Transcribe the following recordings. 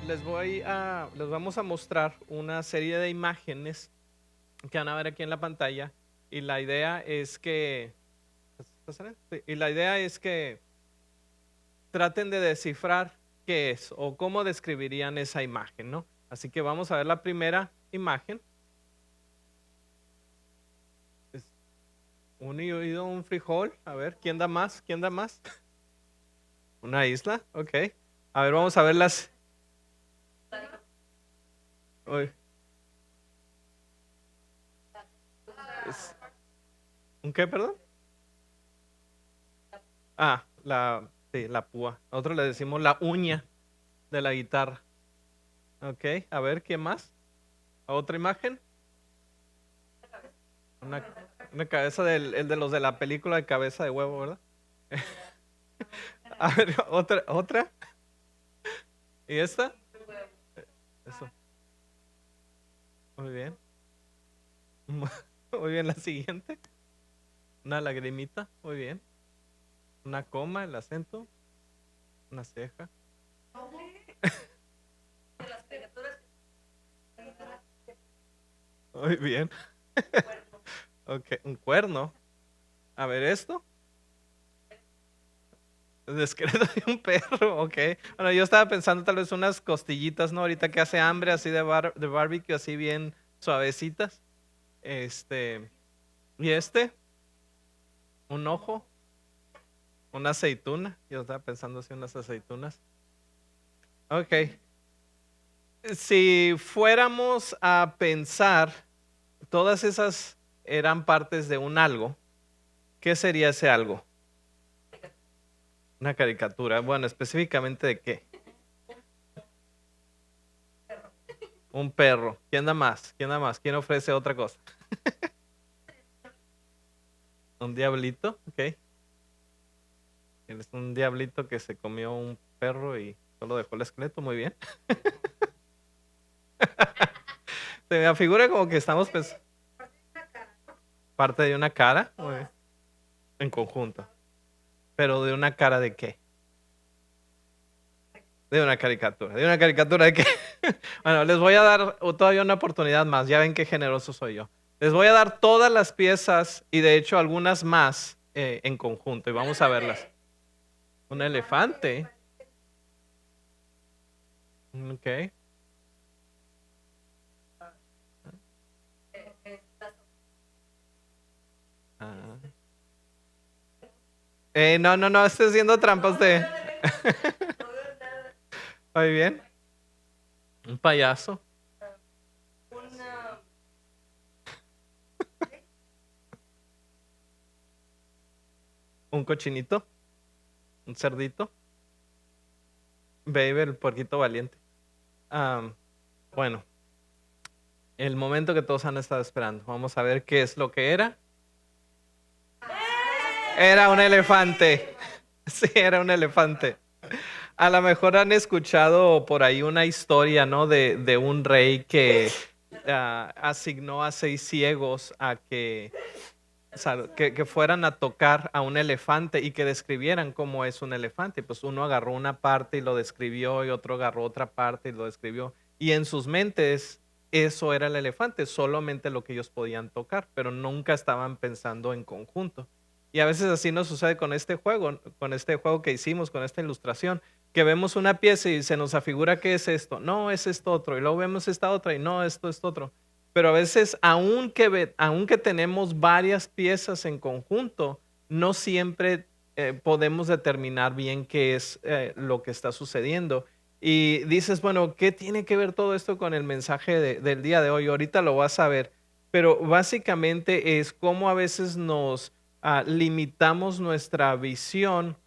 Les vamos a mostrar una serie de imágenes que van a ver aquí en la pantalla y la idea es que sí, traten de descifrar qué es o cómo describirían esa imagen, ¿no? Así que vamos a ver la primera imagen. Es un oído, un frijol. A ver, ¿quién da más? ¿Quién da más? Una isla, ok. A ver, vamos a ver las. Uy, es- ¿Un qué, perdón? Sí, la púa. Nosotros le decimos la uña de la guitarra. Ok, a ver, ¿quién más? ¿Otra imagen? Una, una cabeza el de los de la película de cabeza de huevo, ¿verdad? A ver, otra. ¿Y esta? Eso. Muy bien. Muy bien, la siguiente. Una lagrimita. Muy bien. Una coma, el acento. Una ceja. Muy bien. Ok, un cuerno. A ver esto. El esqueleto de un perro, ok. Bueno, yo estaba pensando tal vez unas costillitas, ¿no? Ahorita que hace hambre, así de barbecue, así bien suavecitas. Este, y un ojo, una aceituna. Yo estaba pensando así unas aceitunas. Ok. Si fuéramos a pensar, todas esas eran partes de un algo, ¿qué sería ese algo? Una caricatura. Bueno, específicamente de qué? Un perro. ¿Quién da más? ¿Quién da más? ¿Quién ofrece otra cosa? Un diablito, ok. Es un diablito que se comió un perro y solo dejó el esqueleto, muy bien. Se me afigura como que estamos parte de una cara, muy bien, en conjunto. Pero ¿de una cara de qué? De una caricatura. ¿De una caricatura de qué? Bueno, les voy a dar todavía una oportunidad más. Ya ven qué generoso soy yo. Les voy a dar todas las piezas y de hecho algunas más en conjunto y vamos a verlas. Un elefante. Ok. Ah. No, no, no, estés haciendo trampas de. Muy bien. Un payaso. Un cochinito. Un cerdito. Baby, el puerquito valiente. Am, bueno, el momento que todos han estado esperando. Vamos a ver qué es lo que era. Era un elefante. Sí, era un elefante. A lo mejor han escuchado por ahí una historia, ¿no? De un rey que asignó a 6 ciegos a que fueran a tocar a un elefante y que describieran cómo es un elefante. Pues uno agarró una parte y lo describió y otro agarró otra parte y lo describió. Y en sus mentes eso era el elefante, solamente lo que ellos podían tocar, pero nunca estaban pensando en conjunto. Y a veces así nos sucede con este juego que hicimos, con esta ilustración, que vemos una pieza y se nos afigura qué es esto, no, es esto otro, y luego vemos esta otra y no, esto es otro. Pero a veces, aunque tenemos varias piezas en conjunto, no siempre podemos determinar bien qué es lo que está sucediendo. Y dices, bueno, ¿qué tiene que ver todo esto con el mensaje del día de hoy? Ahorita lo vas a ver. Pero básicamente es cómo a veces nos limitamos nuestra visión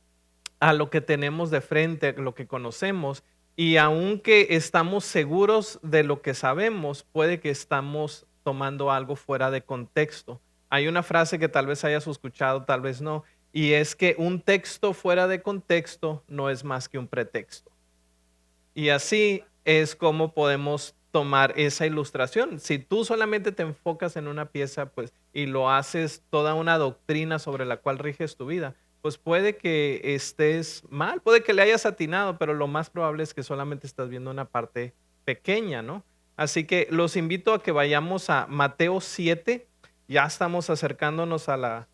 a lo que tenemos de frente, a lo que conocemos, y aunque estamos seguros de lo que sabemos, puede que estamos tomando algo fuera de contexto. Hay una frase que tal vez hayas escuchado, tal vez no, y es que un texto fuera de contexto no es más que un pretexto. Y así es como podemos tomar esa ilustración. Si tú solamente te enfocas en una pieza, pues, y lo haces toda una doctrina sobre la cual riges tu vida, pues puede que estés mal, puede que le hayas atinado, pero lo más probable es que solamente estás viendo una parte pequeña, ¿no? Así que los invito a que vayamos a Mateo 7. Ya estamos acercándonos a la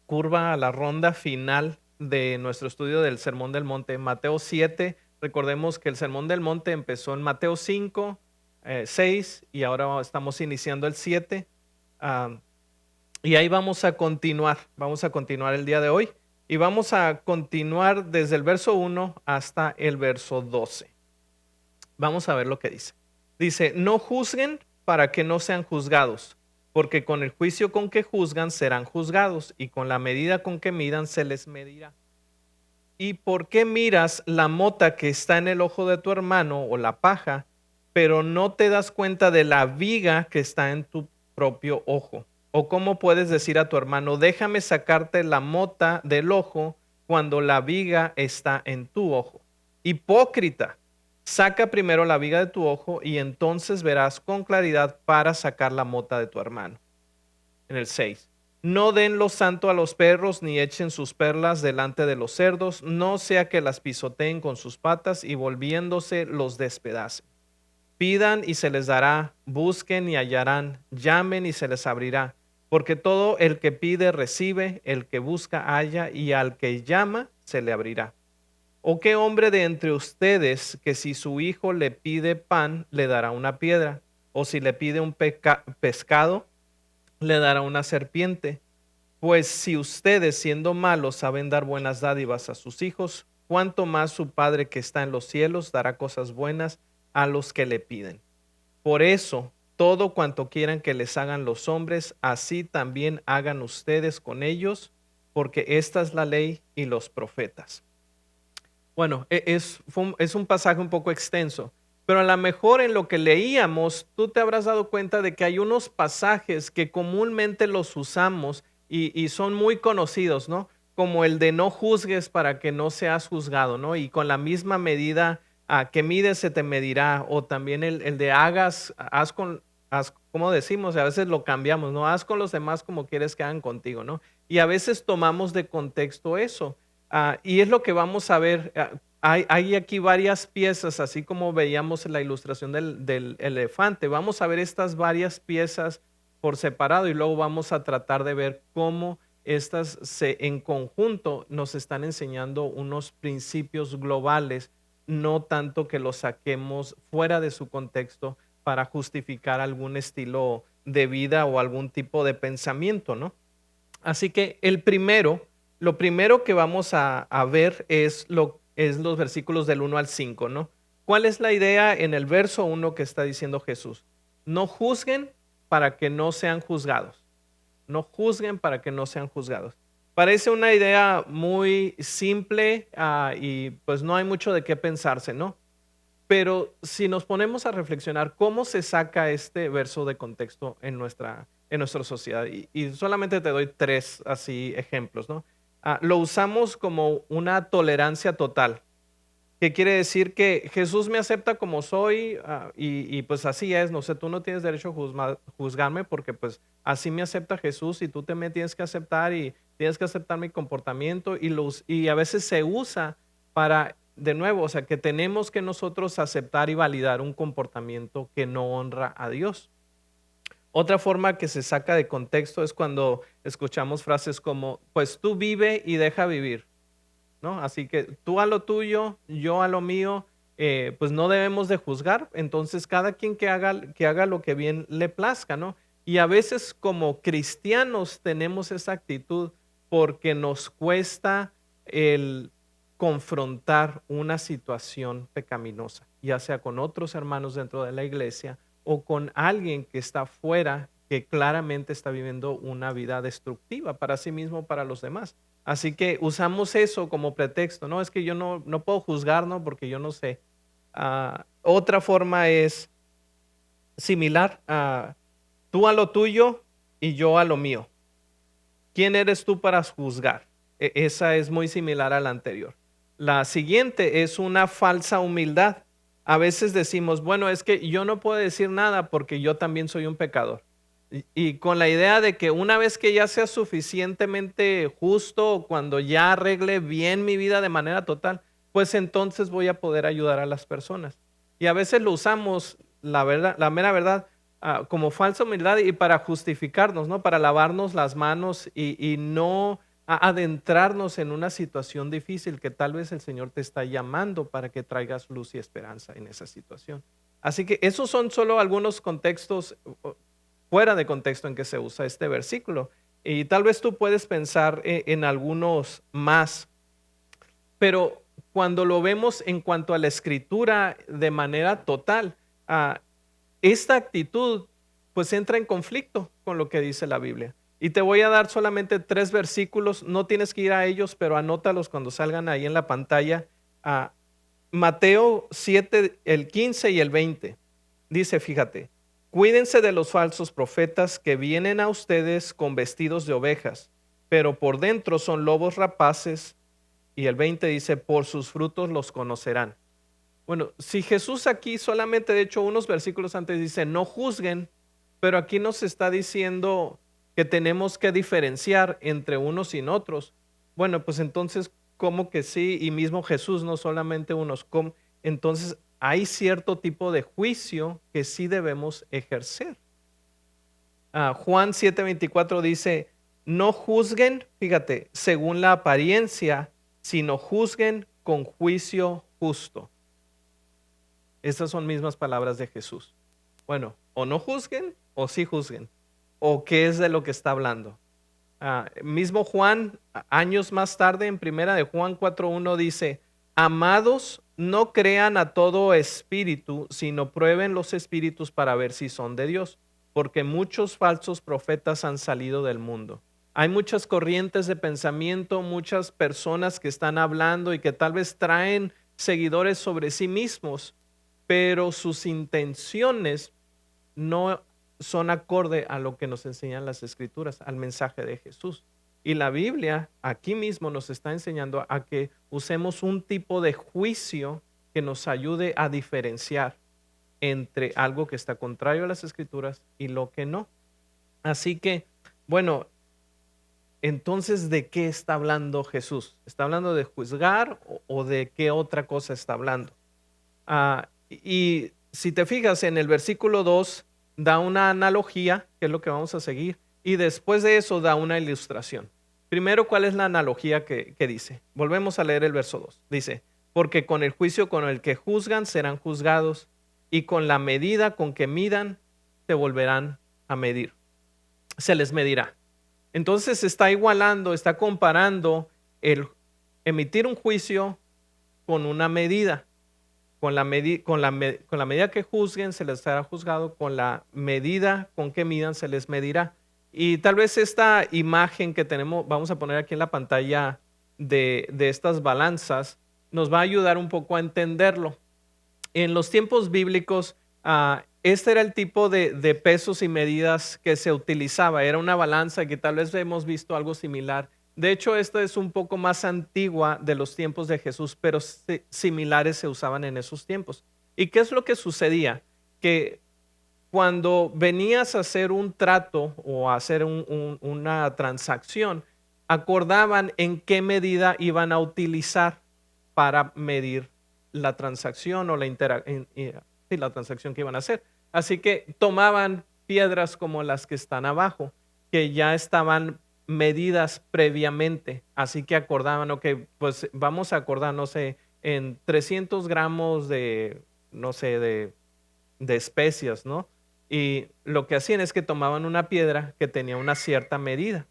curva, a la ronda final de nuestro estudio del Sermón del Monte. Mateo 7, recordemos que el Sermón del Monte empezó en Mateo 5, 6 y ahora estamos iniciando el 7. ah, y ahí vamos a continuar el día de hoy y vamos a continuar desde el verso 1 hasta el verso 12. Vamos a ver lo que dice. Dice, no juzguen para que no sean juzgados, porque con el juicio con que juzgan serán juzgados, y con la medida con que midan se les medirá. ¿Y por qué miras la mota que está en el ojo de tu hermano o la paja, pero no te das cuenta de la viga que está en tu propio ojo? ¿O cómo puedes decir a tu hermano, déjame sacarte la mota del ojo cuando la viga está en tu ojo? Hipócrita, saca primero la viga de tu ojo y entonces verás con claridad para sacar la mota de tu hermano. En el 6. No den lo santo a los perros, ni echen sus perlas delante de los cerdos, no sea que las pisoteen con sus patas y volviéndose los despedacen. Pidan y se les dará, busquen y hallarán, llamen y se les abrirá, porque todo el que pide recibe, el que busca halla, y al que llama se le abrirá. ¿O qué hombre de entre ustedes que si su hijo le pide pan, le dará una piedra? ¿O si le pide un pescado, le dará una serpiente? Pues si ustedes siendo malos saben dar buenas dádivas a sus hijos, cuánto más su Padre que está en los cielos dará cosas buenas a los que le piden. Por eso, todo cuanto quieran que les hagan los hombres, así también hagan ustedes con ellos, porque esta es la ley y los profetas. Bueno, es un pasaje un poco extenso, pero a lo mejor en lo que leíamos, tú te habrás dado cuenta de que hay unos pasajes que comúnmente los usamos y son muy conocidos, ¿no? Como el de no juzgues para que no seas juzgado, ¿no? Y con la misma medida que mides se te medirá, o también el de como decimos, a veces lo cambiamos, ¿no? Haz con los demás como quieres que hagan contigo, ¿no? Y a veces tomamos de contexto eso. Y es lo que vamos a ver. Hay aquí varias piezas, así como veíamos en la ilustración del elefante. Vamos a ver estas varias piezas por separado y luego vamos a tratar de ver cómo estas en conjunto nos están enseñando unos principios globales, no tanto que los saquemos fuera de su contexto para justificar algún estilo de vida o algún tipo de pensamiento, ¿no? Así que lo primero que vamos a ver es los versículos del 1 al 5, ¿no? ¿Cuál es la idea en el verso 1 que está diciendo Jesús? No juzguen para que no sean juzgados. No juzguen para que no sean juzgados. Parece una idea muy simple y pues no hay mucho de qué pensarse, ¿no? Pero si nos ponemos a reflexionar, ¿cómo se saca este verso de contexto en nuestra sociedad? Y solamente te doy tres así ejemplos, ¿no? Lo usamos como una tolerancia total, que quiere decir que Jesús me acepta como soy y pues así es, no sé, tú no tienes derecho a juzgarme porque pues así me acepta Jesús y tú te me tienes que aceptar y tienes que aceptar mi comportamiento y a veces se usa para, de nuevo, o sea, que tenemos que nosotros aceptar y validar un comportamiento que no honra a Dios. Otra forma que se saca de contexto es cuando escuchamos frases como, pues tú vive y deja vivir. ¿No? Así que tú a lo tuyo, yo a lo mío, pues no debemos de juzgar. Entonces, cada quien que haga lo que bien le plazca, ¿no? Y a veces como cristianos tenemos esa actitud porque nos cuesta el confrontar una situación pecaminosa, ya sea con otros hermanos dentro de la iglesia o con alguien que está fuera, que claramente está viviendo una vida destructiva para sí mismo, para los demás. Así que usamos eso como pretexto, ¿no? Es que yo no puedo juzgar, ¿no? Porque yo no sé. Otra forma es similar a tú a lo tuyo y yo a lo mío. ¿Quién eres tú para juzgar? Esa es muy similar a la anterior. La siguiente es una falsa humildad. A veces decimos, bueno, es que yo no puedo decir nada porque yo también soy un pecador. Y con la idea de que una vez que ya sea suficientemente justo, cuando ya arregle bien mi vida de manera total, pues entonces voy a poder ayudar a las personas. Y a veces lo usamos, la verdad, la mera verdad, como falsa humildad y para justificarnos, ¿no? Para lavarnos las manos y no adentrarnos en una situación difícil que tal vez el Señor te está llamando para que traigas luz y esperanza en esa situación. Así que esos son solo algunos contextos fuera de contexto en que se usa este versículo. Y tal vez tú puedes pensar en algunos más, pero cuando lo vemos en cuanto a la escritura de manera total, ah, esta actitud pues entra en conflicto con lo que dice la Biblia. Y te voy a dar solamente 3 versículos, no tienes que ir a ellos, pero anótalos cuando salgan ahí en la pantalla. Ah, Mateo 7, el 15 y el 20. Dice, fíjate, cuídense de los falsos profetas que vienen a ustedes con vestidos de ovejas, pero por dentro son lobos rapaces. Y el 20 dice, por sus frutos los conocerán. Bueno, si Jesús aquí solamente, de hecho, unos versículos antes dice, no juzguen, pero aquí nos está diciendo que tenemos que diferenciar entre unos y otros. Bueno, pues entonces, ¿cómo que sí? Y mismo Jesús, no solamente unos, ¿cómo? Entonces, hay cierto tipo de juicio que sí debemos ejercer. Juan 7:24 dice, no juzguen, fíjate, según la apariencia, sino juzguen con juicio justo. Estas son mismas palabras de Jesús. Bueno, o no juzguen o sí juzguen. ¿O qué es de lo que está hablando? Mismo Juan, años más tarde, en primera de Juan 4:1 dice, amados, no crean a todo espíritu, sino prueben los espíritus para ver si son de Dios, porque muchos falsos profetas han salido del mundo. Hay muchas corrientes de pensamiento, muchas personas que están hablando y que tal vez traen seguidores sobre sí mismos, pero sus intenciones no son acorde a lo que nos enseñan las escrituras, al mensaje de Jesús. Y la Biblia aquí mismo nos está enseñando a que usemos un tipo de juicio que nos ayude a diferenciar entre algo que está contrario a las escrituras y lo que no. Así que, bueno, entonces, ¿de qué está hablando Jesús? ¿Está hablando de juzgar o de qué otra cosa está hablando? Y si te fijas en el versículo 2 da una analogía, que es lo que vamos a seguir, y después de eso da una ilustración. Primero, ¿cuál es la analogía que dice? Volvemos a leer el verso 2. Dice, porque con el juicio con el que juzgan serán juzgados, y con la medida con que midan, se volverán a medir. Se les medirá. Entonces está igualando, está comparando el emitir un juicio con una medida. Con la medida que juzguen, se les será juzgado, con la medida con que midan, se les medirá. Y tal vez esta imagen que tenemos, vamos a poner aquí en la pantalla de estas balanzas, nos va a ayudar un poco a entenderlo. En los tiempos bíblicos, este era el tipo de pesos y medidas que se utilizaba. Era una balanza que tal vez hemos visto algo similar. De hecho, esta es un poco más antigua de los tiempos de Jesús, pero similares se usaban en esos tiempos. ¿Y qué es lo que sucedía? Que cuando venías a hacer un trato o a hacer una transacción, acordaban en qué medida iban a utilizar para medir la transacción o sí, la transacción que iban a hacer. Así que tomaban piedras como las que están abajo, que ya estaban medidas previamente. Así que acordaban, ok, pues vamos a acordar, no sé, en 300 gramos de, no sé, de especias, ¿no? Y lo que hacían es que tomaban una piedra que tenía una cierta medida.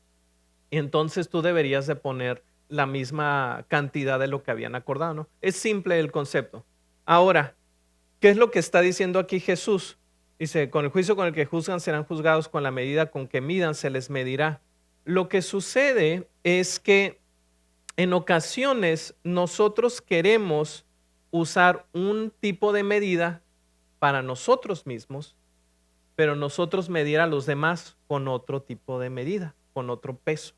Y entonces tú deberías de poner la misma cantidad de lo que habían acordado, ¿no? Es simple el concepto. Ahora, ¿qué es lo que está diciendo aquí Jesús? Dice, con el juicio con el que juzgan serán juzgados, con la medida con que midan se les medirá. Lo que sucede es que en ocasiones nosotros queremos usar un tipo de medida para nosotros mismos, pero nosotros medir a los demás con otro tipo de medida, con otro peso.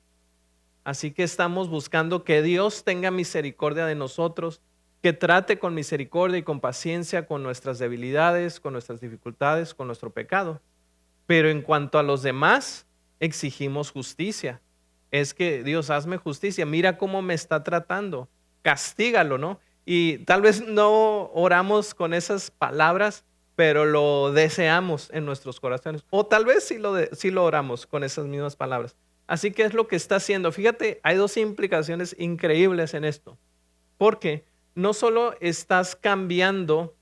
Así que estamos buscando que Dios tenga misericordia de nosotros, que trate con misericordia y con paciencia con nuestras debilidades, con nuestras dificultades, con nuestro pecado. pero en cuanto a los demás, exigimos justicia. Es que Dios, hazme justicia, mira cómo me está tratando, castígalo, ¿no? Y tal vez no oramos con esas palabras, pero lo deseamos en nuestros corazones. O tal vez sí lo oramos con esas mismas palabras. Así que es lo que está haciendo. Fíjate, hay dos implicaciones increíbles en esto. Porque no solo estás cambiando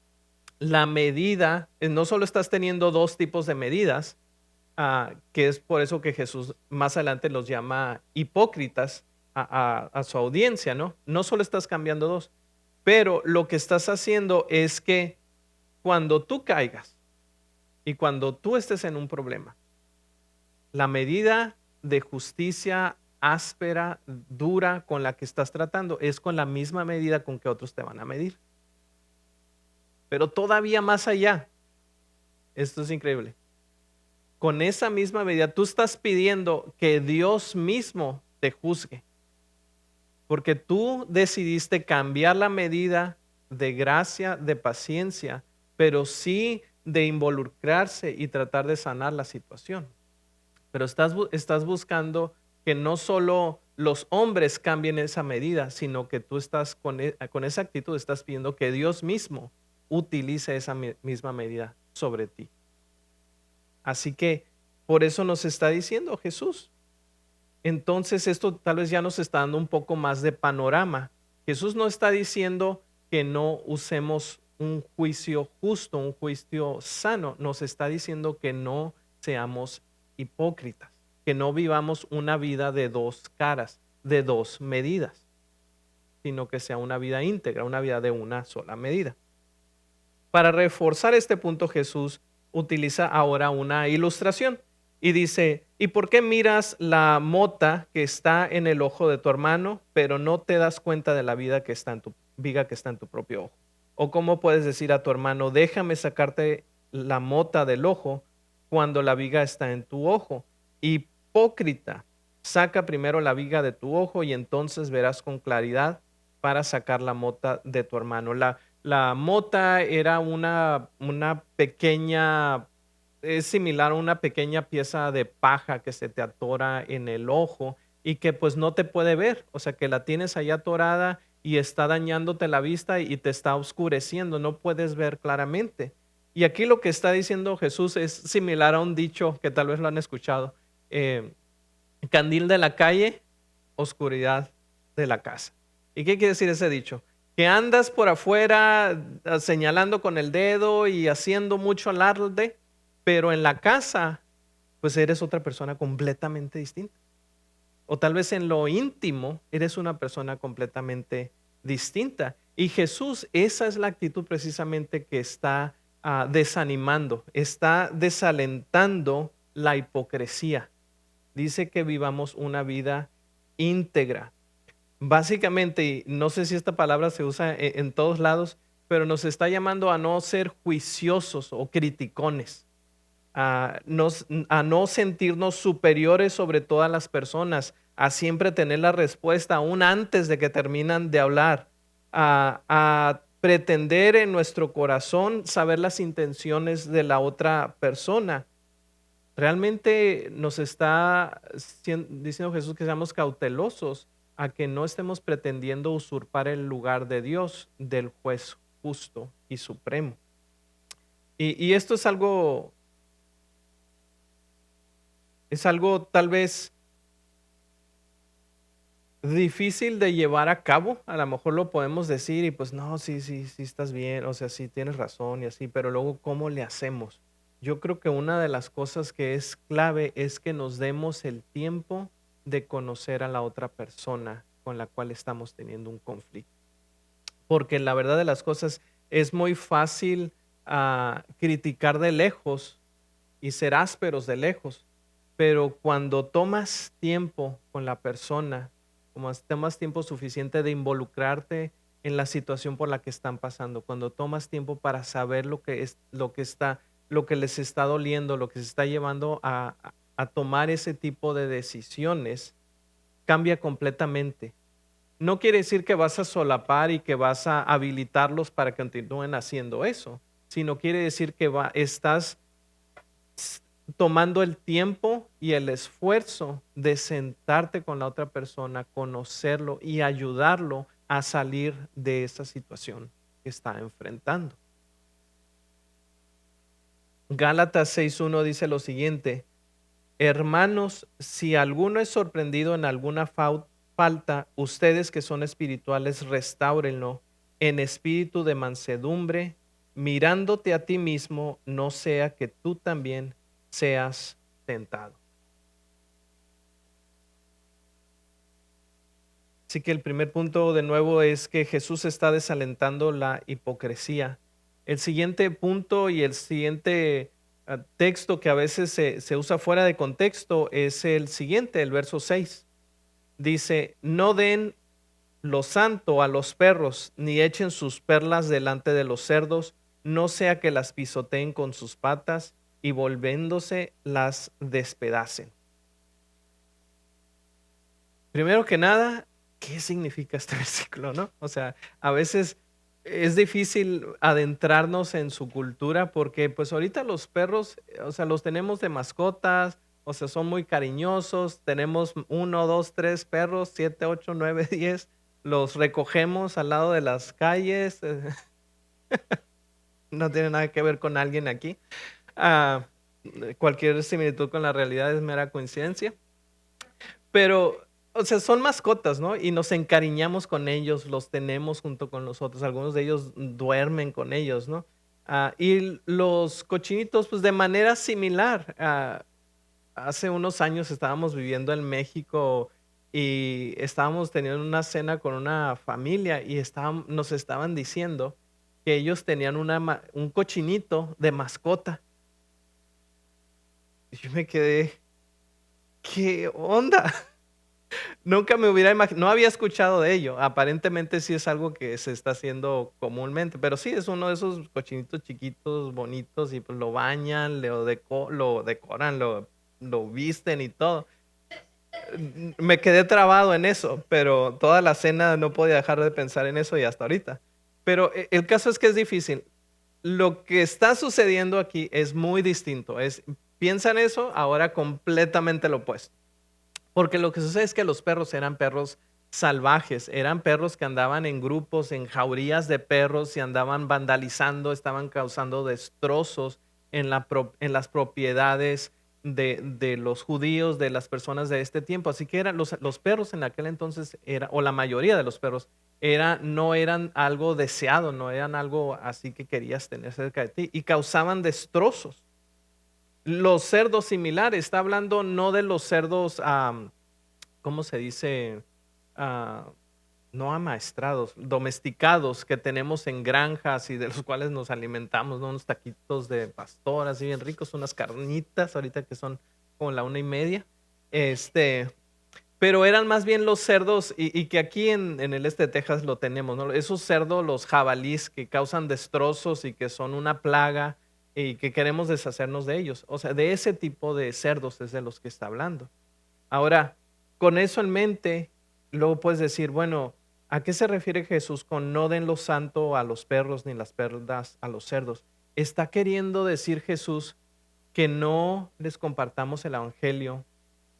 la medida, no solo estás teniendo dos tipos de medidas, que es por eso que Jesús más adelante los llama hipócritas a su audiencia, ¿no? No solo estás cambiando dos, pero lo que estás haciendo es que cuando tú caigas y cuando tú estés en un problema, la medida de justicia áspera, dura con la que estás tratando es con la misma medida con que otros te van a medir. Pero todavía más allá, esto es increíble. Con esa misma medida, tú estás pidiendo que Dios mismo te juzgue, porque tú decidiste cambiar la medida de gracia, de paciencia, pero sí de involucrarse y tratar de sanar la situación. Pero estás buscando que no solo los hombres cambien esa medida, sino que tú estás con esa actitud, estás pidiendo que Dios mismo utilice esa misma medida sobre ti. Así que por eso nos está diciendo Jesús. Entonces esto tal vez ya nos está dando un poco más de panorama. Jesús no está diciendo que no usemos un juicio justo, un juicio sano. Nos está diciendo que no seamos hipócritas, que no vivamos una vida de dos caras, de dos medidas, sino que sea una vida íntegra, una vida de una sola medida. Para reforzar este punto, Jesús utiliza ahora una ilustración y dice, ¿y por qué miras la mota que está en el ojo de tu hermano, pero no te das cuenta de la viga que está en tu propio ojo? ¿O cómo puedes decir a tu hermano, déjame sacarte la mota del ojo cuando la viga está en tu ojo? Hipócrita, saca primero la viga de tu ojo y entonces verás con claridad para sacar la mota de tu hermano. La mota era una pequeña, es similar a una pequeña pieza de paja que se te atora en el ojo y que pues no te puede ver, o sea que la tienes ahí atorada y está dañándote la vista y te está oscureciendo, no puedes ver claramente. Y aquí lo que está diciendo Jesús es similar a un dicho que tal vez lo han escuchado, eh, candil de la calle, oscuridad de la casa. ¿Y qué quiere decir ese dicho? Que andas por afuera señalando con el dedo y haciendo mucho alarde, pero en la casa, pues eres otra persona completamente distinta. O tal vez en lo íntimo, eres una persona completamente distinta. Y Jesús, esa es la actitud precisamente que está desanimando, está desalentando la hipocresía. Dice que vivamos una vida íntegra. Básicamente, y no sé si esta palabra se usa en todos lados, pero nos está llamando a no ser juiciosos o criticones, a no sentirnos superiores sobre todas las personas, a siempre tener la respuesta aún antes de que terminan de hablar, a pretender en nuestro corazón saber las intenciones de la otra persona. Realmente nos está diciendo Jesús que seamos cautelosos a que no estemos pretendiendo usurpar el lugar de Dios, del juez justo y supremo. Y esto es algo tal vez difícil de llevar a cabo. A lo mejor lo podemos decir y pues no, sí estás bien, o sea, sí tienes razón y así, pero luego, ¿cómo le hacemos? Yo creo que una de las cosas que es clave es que nos demos el tiempo de conocer a la otra persona con la cual estamos teniendo un conflicto. Porque la verdad de las cosas es muy fácil criticar de lejos y ser ásperos de lejos, pero cuando tomas tiempo con la persona, como tomas tiempo suficiente de involucrarte en la situación por la que están pasando, cuando tomas tiempo para saber lo que les está doliendo, lo que se está llevando a tomar ese tipo de decisiones, cambia completamente. No quiere decir que vas a solapar y que vas a habilitarlos para que continúen haciendo eso, sino quiere decir que estás tomando el tiempo y el esfuerzo de sentarte con la otra persona, conocerlo y ayudarlo a salir de esa situación que está enfrentando. Gálatas 6:1 dice lo siguiente: Hermanos, si alguno es sorprendido en alguna falta, ustedes que son espirituales, restáurenlo en espíritu de mansedumbre, mirándote a ti mismo, no sea que tú también seas tentado. Así que el primer punto de nuevo es que Jesús está desalentando la hipocresía. El siguiente punto y el siguiente texto que a veces se usa fuera de contexto es el siguiente, el verso 6. Dice, no den lo santo a los perros, ni echen sus perlas delante de los cerdos, no sea que las pisoteen con sus patas y volviéndose las despedacen. Primero que nada, ¿qué significa este versículo, no? O sea, a veces es difícil adentrarnos en su cultura porque pues ahorita los perros, o sea, los tenemos de mascotas, o sea, son muy cariñosos, tenemos uno, dos, tres perros, 7, 8, 9, 10, los recogemos al lado de las calles, no tiene nada que ver con alguien aquí. Ah, Cualquier similitud con la realidad es mera coincidencia. Pero, o sea, son mascotas, ¿no? Y nos encariñamos con ellos, los tenemos junto con nosotros. Algunos de ellos duermen con ellos, ¿no? Y los cochinitos, pues de manera similar. Hace unos años estábamos viviendo en México y estábamos teniendo una cena con una familia y nos estaban diciendo que ellos tenían un cochinito de mascota. Y yo me quedé, ¿qué onda? Nunca me hubiera imaginado, no había escuchado de ello. Aparentemente sí es algo que se está haciendo comúnmente, pero sí es uno de esos cochinitos chiquitos, bonitos, y pues lo bañan, lo decoran, lo visten y todo. Me quedé trabado en eso, pero toda la cena no podía dejar de pensar en eso y hasta ahorita. Pero el caso es que es difícil. Lo que está sucediendo aquí es muy distinto. Piensa en eso, ahora completamente lo opuesto. Porque lo que sucede es que los perros eran perros salvajes, eran perros que andaban en grupos, en jaurías de perros y andaban vandalizando, estaban causando destrozos en las propiedades de los judíos, de las personas de este tiempo. Así que eran los perros en aquel entonces, o la mayoría de los perros, no eran algo deseado, no eran algo así que querías tener cerca de ti y causaban destrozos. Los cerdos similares, está hablando no de los cerdos, ¿cómo se dice? Ah, no amaestrados, domesticados que tenemos en granjas y de los cuales nos alimentamos, ¿no? Unos taquitos de pastor así bien ricos, unas carnitas ahorita que son como la 1:30. Este, pero eran más bien los cerdos, y que aquí en el este de Texas lo tenemos, ¿no? Esos cerdos, los jabalís que causan destrozos y que son una plaga y que queremos deshacernos de ellos. O sea, de ese tipo de cerdos es de los que está hablando. Ahora, con eso en mente, luego puedes decir, bueno, ¿a qué se refiere Jesús con no den lo santo a los perros ni las perlas a los cerdos? ¿Está queriendo decir Jesús que no les compartamos el evangelio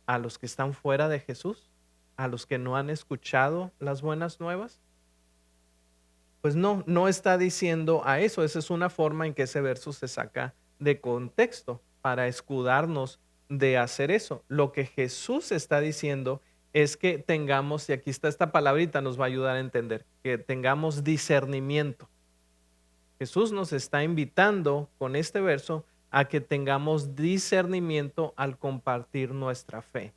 a los que están fuera de Jesús, a los que no han escuchado las buenas nuevas? Pues no, no está diciendo a eso. Esa es una forma en que ese verso se saca de contexto para escudarnos de hacer eso. Lo que Jesús está diciendo es que tengamos, y aquí está esta palabrita, nos va a ayudar a entender, que tengamos discernimiento. Jesús nos está invitando con este verso a que tengamos discernimiento al compartir nuestra fe.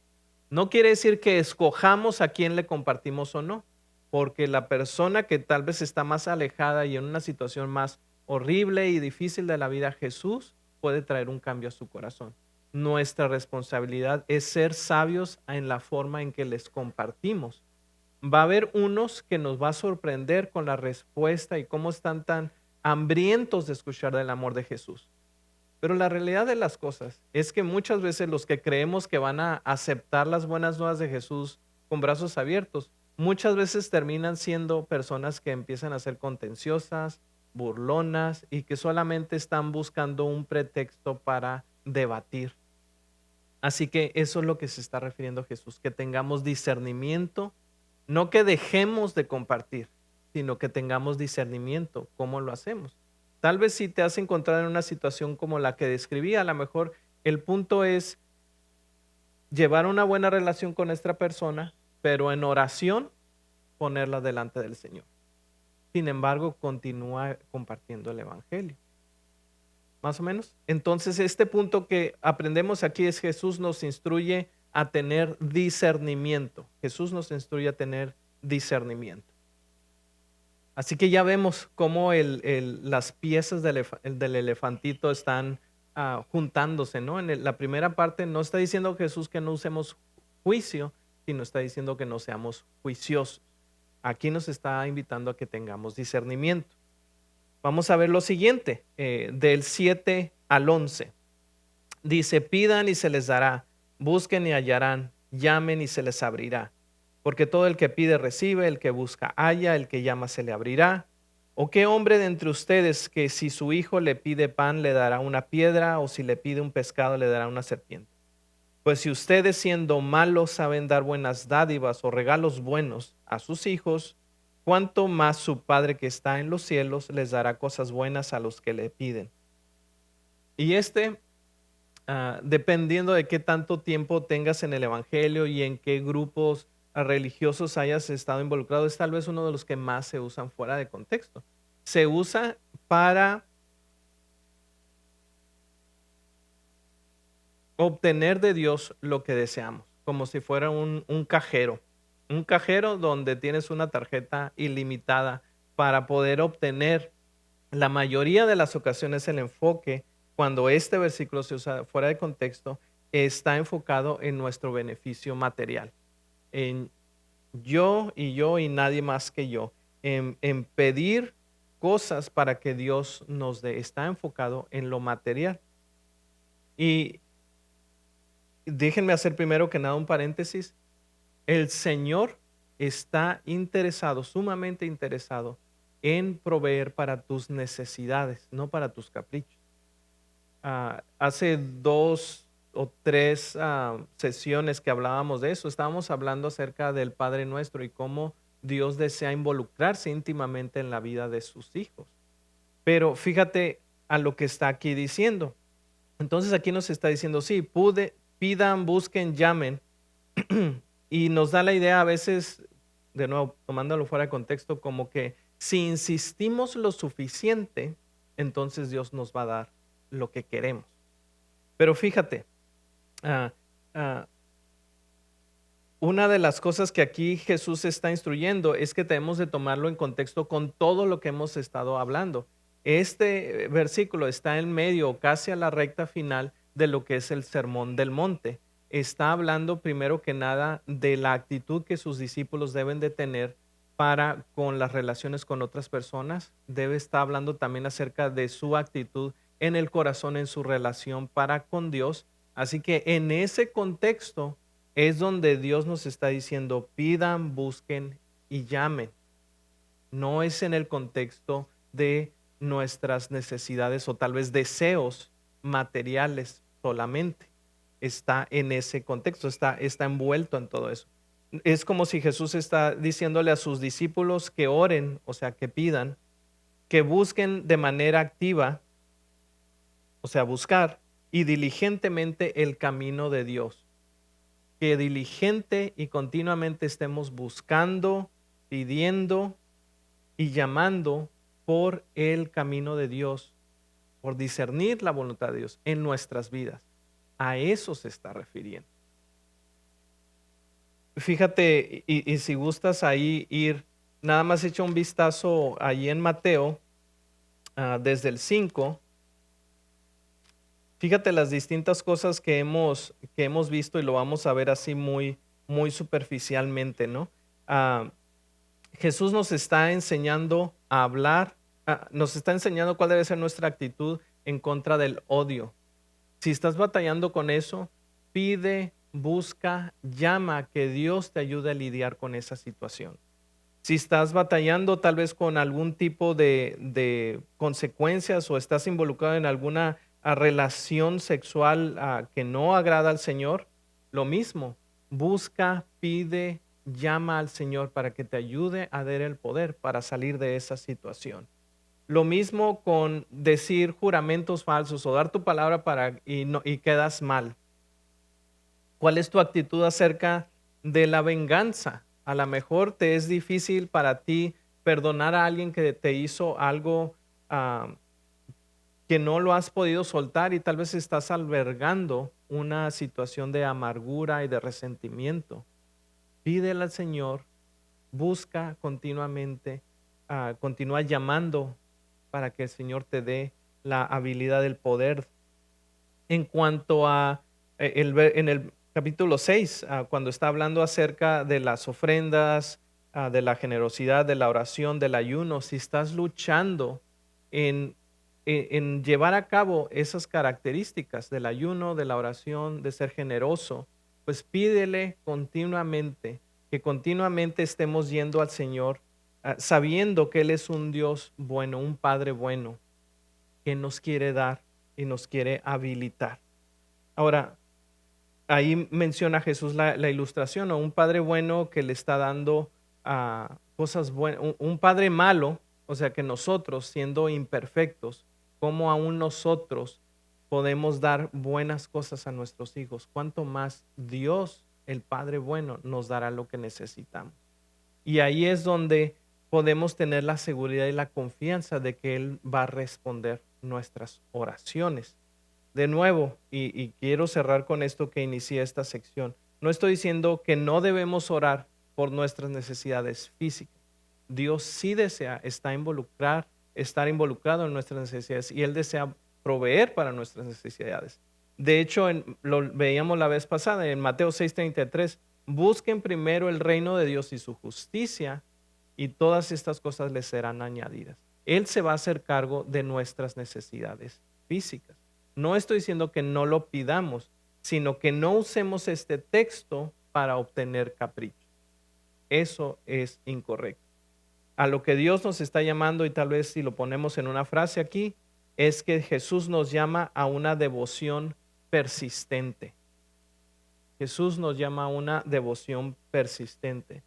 No quiere decir que escojamos a quién le compartimos o no, porque la persona que tal vez está más alejada y en una situación más horrible y difícil de la vida, Jesús puede traer un cambio a su corazón. Nuestra responsabilidad es ser sabios en la forma en que les compartimos. Va a haber unos que nos va a sorprender con la respuesta y cómo están tan hambrientos de escuchar del amor de Jesús. Pero la realidad de las cosas es que muchas veces los que creemos que van a aceptar las buenas nuevas de Jesús con brazos abiertos, muchas veces terminan siendo personas que empiezan a ser contenciosas, burlonas y que solamente están buscando un pretexto para debatir. Así que eso es lo que se está refiriendo Jesús, que tengamos discernimiento, no que dejemos de compartir, sino que tengamos discernimiento. ¿Cómo lo hacemos? Tal vez si te has encontrado en una situación como la que describí, a lo mejor el punto es llevar una buena relación con nuestra persona, pero en oración ponerla delante del Señor. Sin embargo, continúa compartiendo el Evangelio. Más o menos. Entonces, este punto que aprendemos aquí es Jesús nos instruye a tener discernimiento. Jesús nos instruye a tener discernimiento. Así que ya vemos cómo las piezas del elefantito están juntándose, ¿no? La primera parte no está diciendo Jesús que no usemos juicio, sino está diciendo que no seamos juiciosos. Aquí nos está invitando a que tengamos discernimiento. Vamos a ver lo siguiente, del 7 al 11. Dice, pidan y se les dará, busquen y hallarán, llamen y se les abrirá. Porque todo el que pide recibe, el que busca halla, el que llama se le abrirá. ¿O qué hombre de entre ustedes que si su hijo le pide pan le dará una piedra, o si le pide un pescado le dará una serpiente? Pues si ustedes siendo malos saben dar buenas dádivas o regalos buenos a sus hijos, cuánto más su Padre que está en los cielos les dará cosas buenas a los que le piden. Y dependiendo de qué tanto tiempo tengas en el Evangelio y en qué grupos religiosos hayas estado involucrado, es tal vez uno de los que más se usan fuera de contexto. Se usa para obtener de Dios lo que deseamos, como si fuera un cajero donde tienes una tarjeta ilimitada para poder obtener. La mayoría de las ocasiones el enfoque, cuando este versículo se usa fuera de contexto, está enfocado en nuestro beneficio material, en yo y nadie más que yo, en pedir cosas para que Dios nos dé. Está enfocado en lo material. Y déjenme hacer primero que nada un paréntesis. El Señor está interesado, sumamente interesado, en proveer para tus necesidades, no para tus caprichos. Hace 2 o 3 sesiones que hablábamos de eso, estábamos hablando acerca del Padre Nuestro y cómo Dios desea involucrarse íntimamente en la vida de sus hijos. Pero fíjate a lo que está aquí diciendo. Entonces aquí nos está diciendo, sí, pidan, busquen, llamen. Y nos da la idea a veces, de nuevo, tomándolo fuera de contexto, como que si insistimos lo suficiente, entonces Dios nos va a dar lo que queremos. Pero fíjate, ah, ah, una de las cosas que aquí Jesús está instruyendo es que tenemos de tomarlo en contexto con todo lo que hemos estado hablando. Este versículo está en medio, casi a la recta final de lo que es el Sermón del Monte. Está hablando primero que nada de la actitud que sus discípulos deben de tener para con las relaciones con otras personas. Debe estar hablando también acerca de su actitud en el corazón, en su relación para con Dios. Así que en ese contexto es donde Dios nos está diciendo, pidan, busquen y llamen. No es en el contexto de nuestras necesidades o tal vez deseos materiales solamente. Está en ese contexto, está envuelto en todo eso. Es como si Jesús está diciéndole a sus discípulos que oren, o sea, que pidan, que busquen de manera activa, o sea, buscar y diligentemente el camino de Dios. Que diligente y continuamente estemos buscando, pidiendo y llamando por el camino de Dios, por discernir la voluntad de Dios en nuestras vidas. A eso se está refiriendo. Fíjate, y si gustas ahí ir, nada más echa un vistazo ahí en Mateo, desde el 5. Fíjate las distintas cosas que hemos visto y lo vamos a ver así muy, muy superficialmente, ¿no? Jesús nos está enseñando a hablar, nos está enseñando cuál debe ser nuestra actitud en contra del odio. Si estás batallando con eso, pide, busca, llama, que Dios te ayude a lidiar con esa situación. Si estás batallando tal vez con algún tipo de consecuencias o estás involucrado en alguna relación sexual que no agrada al Señor, lo mismo, busca, pide, llama al Señor para que te ayude a dar el poder para salir de esa situación. Lo mismo con decir juramentos falsos o dar tu palabra y quedas mal. ¿Cuál es tu actitud acerca de la venganza? A lo mejor te es difícil para ti perdonar a alguien que te hizo algo ah, que no lo has podido soltar y tal vez estás albergando una situación de amargura y de resentimiento. Pídele al Señor, busca continuamente, continúa llamando para que el Señor te dé la habilidad, el poder. En cuanto a en el capítulo 6, cuando está hablando acerca de las ofrendas, de la generosidad, de la oración, del ayuno, si estás luchando en, en llevar a cabo esas características del ayuno, de la oración, de ser generoso, pues pídele continuamente, que continuamente estemos yendo al Señor, sabiendo que Él es un Dios bueno, un Padre bueno, que nos quiere dar y nos quiere habilitar. Ahora, ahí menciona Jesús la ilustración, o un padre bueno que le está dando cosas buenas, un padre malo, o sea que nosotros siendo imperfectos, como aún nosotros podemos dar buenas cosas a nuestros hijos, cuánto más Dios, el Padre bueno, nos dará lo que necesitamos. Y ahí es donde podemos tener la seguridad y la confianza de que Él va a responder nuestras oraciones. De nuevo, y quiero cerrar con esto que inicié esta sección, no estoy diciendo que no debemos orar por nuestras necesidades físicas. Dios sí desea estar involucrado en nuestras necesidades y Él desea proveer para nuestras necesidades. De hecho, lo veíamos la vez pasada en Mateo 6:33, busquen primero el reino de Dios y su justicia y todas estas cosas les serán añadidas. Él se va a hacer cargo de nuestras necesidades físicas. No estoy diciendo que no lo pidamos, sino que no usemos este texto para obtener caprichos. Eso es incorrecto. A lo que Dios nos está llamando, y tal vez si lo ponemos en una frase aquí, es que Jesús nos llama a una devoción persistente. Jesús nos llama a una devoción persistente.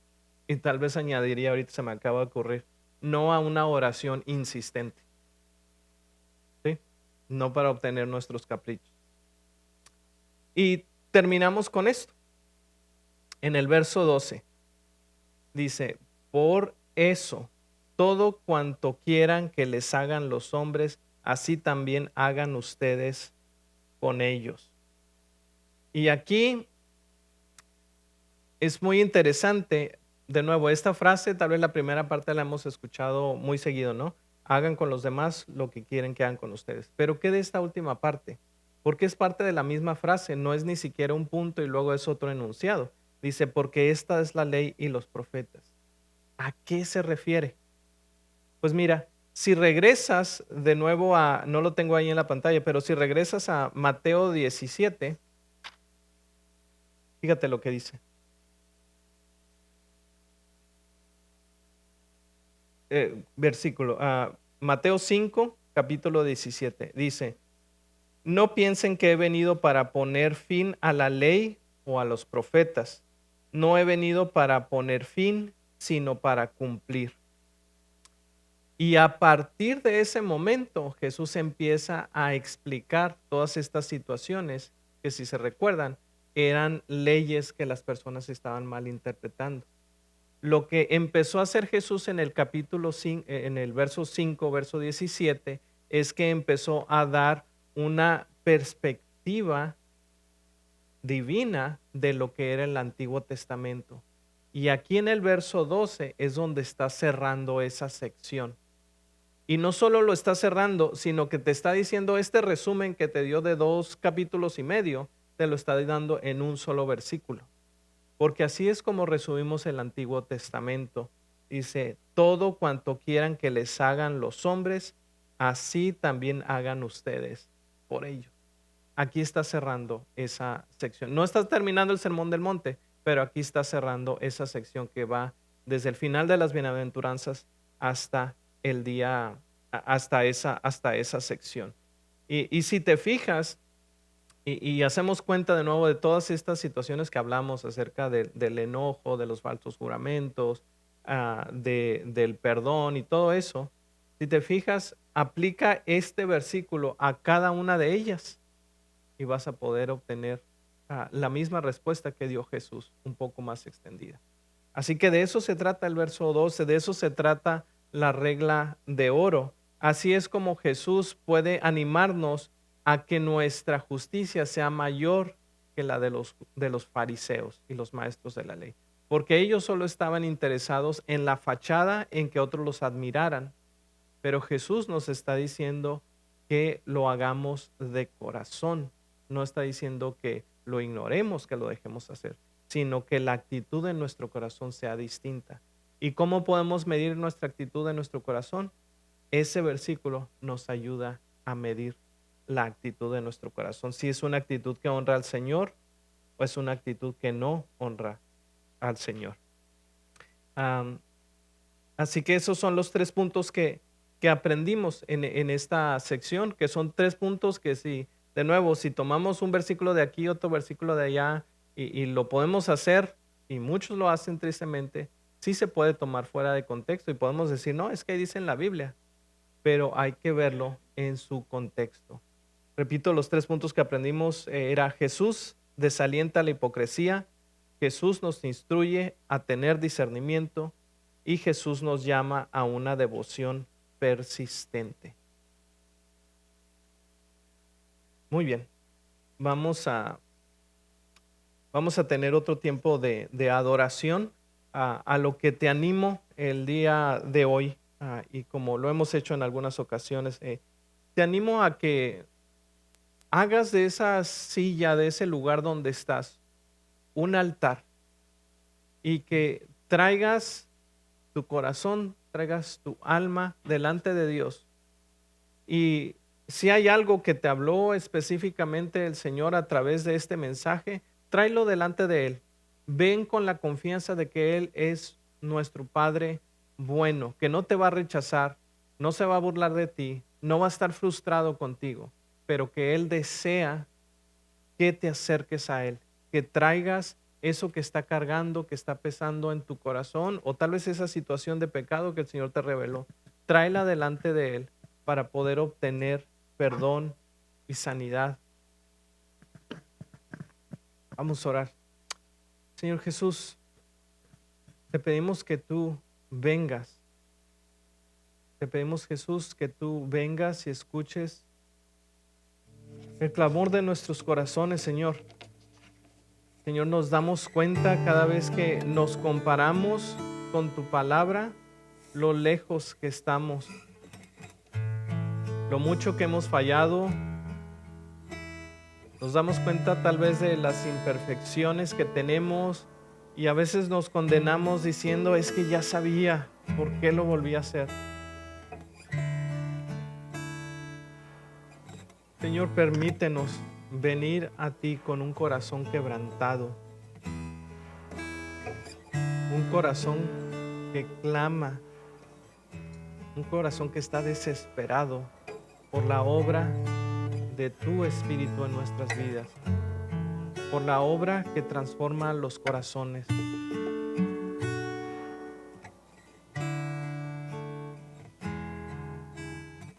Y tal vez añadiría, ahorita se me acaba de ocurrir, no a una oración insistente. ¿Sí? No para obtener nuestros caprichos. Y terminamos con esto. En el verso 12 dice, por eso, todo cuanto quieran que les hagan los hombres, así también hagan ustedes con ellos. Y aquí es muy interesante, de nuevo, esta frase, tal vez la primera parte la hemos escuchado muy seguido, ¿no? Hagan con los demás lo que quieren que hagan con ustedes. Pero ¿qué de esta última parte? Porque es parte de la misma frase, no es ni siquiera un punto y luego es otro enunciado. Dice, porque esta es la ley y los profetas. ¿A qué se refiere? Pues mira, si regresas de nuevo no lo tengo ahí en la pantalla, pero si regresas a Mateo 17, fíjate lo que dice. Versículo, Mateo 5, capítulo 17, dice, no piensen que he venido para poner fin a la ley o a los profetas. No he venido para poner fin, sino para cumplir. Y a partir de ese momento, Jesús empieza a explicar todas estas situaciones que, si se recuerdan, eran leyes que las personas estaban malinterpretando. Lo que empezó a hacer Jesús en el capítulo 5, en el verso 5, verso 17, es que empezó a dar una perspectiva divina de lo que era el Antiguo Testamento. Y aquí en el verso 12 es donde está cerrando esa sección. Y no solo lo está cerrando, sino que te está diciendo este resumen que te dio de 2 capítulos y medio, te lo está dando en un solo versículo. Porque así es como resumimos el Antiguo Testamento. Dice, todo cuanto quieran que les hagan los hombres, así también hagan ustedes por ellos. Aquí está cerrando esa sección. No está terminando el Sermón del Monte, pero aquí está cerrando esa sección que va desde el final de las bienaventuranzas hasta el día, hasta esa sección. Y si te fijas, y hacemos cuenta de nuevo de todas estas situaciones que hablamos acerca del enojo, de los falsos juramentos, del perdón y todo eso, si te fijas, aplica este versículo a cada una de ellas y vas a poder obtener la misma respuesta que dio Jesús, un poco más extendida. Así que de eso se trata el verso 12, de eso se trata la regla de oro. Así es como Jesús puede animarnos a que nuestra justicia sea mayor que la de los fariseos y los maestros de la ley. Porque ellos solo estaban interesados en la fachada, en que otros los admiraran. Pero Jesús nos está diciendo que lo hagamos de corazón. No está diciendo que lo ignoremos, que lo dejemos hacer, sino que la actitud en nuestro corazón sea distinta. ¿Y cómo podemos medir nuestra actitud en nuestro corazón? Ese versículo nos ayuda a medir la actitud de nuestro corazón. Si es una actitud que honra al Señor o es una actitud que no honra al Señor. Así que esos son los 3 puntos que aprendimos en esta sección, que son 3 puntos que si, de nuevo, si tomamos un versículo de aquí, otro versículo de allá, y lo podemos hacer, y muchos lo hacen tristemente, sí se puede tomar fuera de contexto y podemos decir, no, es que ahí dice en la Biblia, pero hay que verlo en su contexto. Repito, los 3 puntos que aprendimos era Jesús desalienta la hipocresía, Jesús nos instruye a tener discernimiento y Jesús nos llama a una devoción persistente. Muy bien, vamos a tener otro tiempo de adoración, a lo que te animo el día de hoy, y como lo hemos hecho en algunas ocasiones, te animo a que hagas de esa silla, de ese lugar donde estás, un altar y que traigas tu corazón, traigas tu alma delante de Dios. Y si hay algo que te habló específicamente el Señor a través de este mensaje, tráelo delante de Él. Ven con la confianza de que Él es nuestro Padre bueno, que no te va a rechazar, no se va a burlar de ti, no va a estar frustrado contigo, pero que Él desea que te acerques a Él, que traigas eso que está cargando, que está pesando en tu corazón, o tal vez esa situación de pecado que el Señor te reveló. Tráela delante de Él para poder obtener perdón y sanidad. Vamos a orar. Señor Jesús, te pedimos que tú vengas. Te pedimos, Jesús, que tú vengas y escuches el clamor de nuestros corazones, Señor. Señor, nos damos cuenta cada vez que nos comparamos con tu palabra, lo lejos que estamos, lo mucho que hemos fallado. Nos damos cuenta tal vez de las imperfecciones que tenemos y a veces nos condenamos diciendo, es que ya sabía, ¿por qué lo volví a hacer? Señor, permítenos venir a ti con un corazón quebrantado, un corazón que clama, un corazón que está desesperado por la obra de tu Espíritu en nuestras vidas, por la obra que transforma los corazones.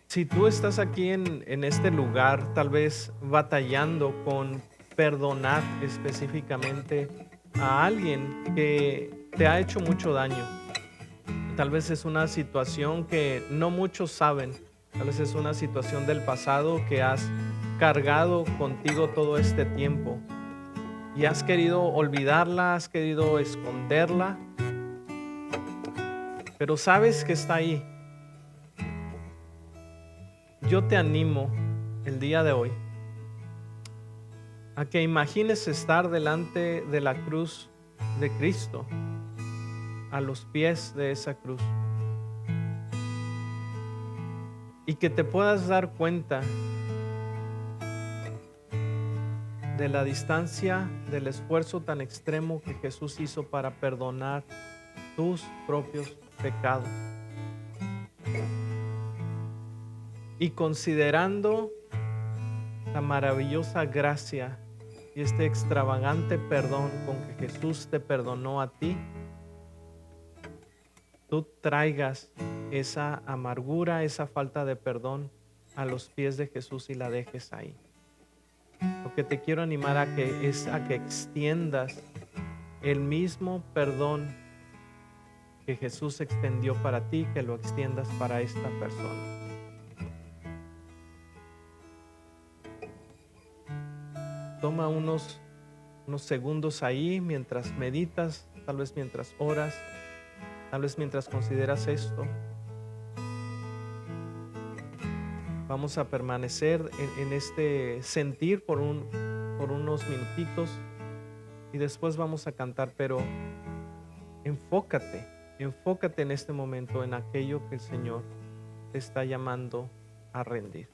Si tú estás aquí en este lugar, tal vez batallando con perdonar específicamente a alguien que te ha hecho mucho daño, tal vez es una situación que no muchos saben, tal vez es una situación del pasado que has cargado contigo todo este tiempo y has querido olvidarla, has querido esconderla, pero sabes que está ahí. Yo te animo el día de hoy a que imagines estar delante de la cruz de Cristo, a los pies de esa cruz, y que te puedas dar cuenta de la distancia, del esfuerzo tan extremo que Jesús hizo para perdonar tus propios pecados. Y considerando la maravillosa gracia y este extravagante perdón con que Jesús te perdonó a ti, tú traigas esa amargura, esa falta de perdón a los pies de Jesús y la dejes ahí. Lo que te quiero animar es a que extiendas el mismo perdón que Jesús extendió para ti, que lo extiendas para esta persona. Toma unos segundos ahí mientras meditas, tal vez mientras oras, tal vez mientras consideras esto. Vamos a permanecer en este sentir por unos minutitos y después vamos a cantar, pero enfócate en este momento en aquello que el Señor te está llamando a rendir.